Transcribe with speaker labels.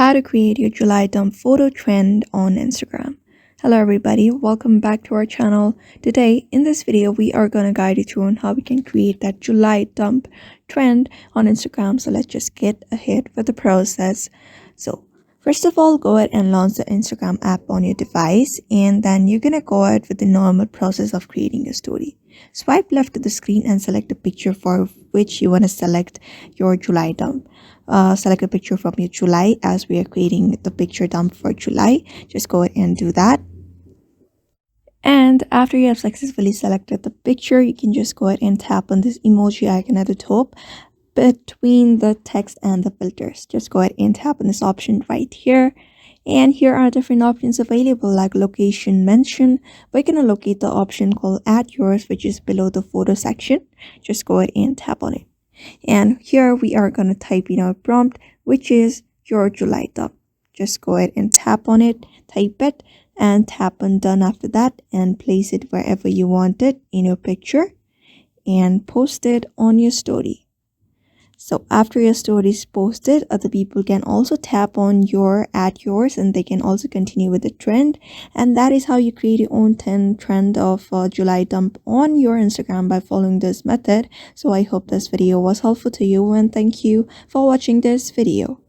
Speaker 1: How to create your July dump photo trend on Instagram. Hello everybody, welcome back to our channel. Today in this video we are going to guide you through on how we can create that July dump trend on Instagram. So let's just get ahead with the process. So first of all, go ahead and launch the Instagram app on your device, and then you're going to go ahead with the normal process of creating a story. Swipe left to the screen and select a picture for which you want to select your July dump. Select a picture from your July, as we are creating the picture dump for July. Just go ahead and do that. And after you have successfully selected the picture, you can just go ahead and tap on this emoji icon at the top between the text and the filters. Just go ahead and tap on this option right here. And here are different options available, like location mention. We're going to locate the option called add yours, which is below the photo section. Just go ahead and tap on it. And here we are going to type in our prompt, which is your July dump. Just go ahead and tap on it, type it, and tap on done after that, and place it wherever you want it in your picture and post it on your story. So after your story is posted, other people can also tap on your add yours, and they can also continue with the trend. And that is how you create your own trend of July dump on your Instagram by following this method. So I hope this video was helpful to you, and thank you for watching this video.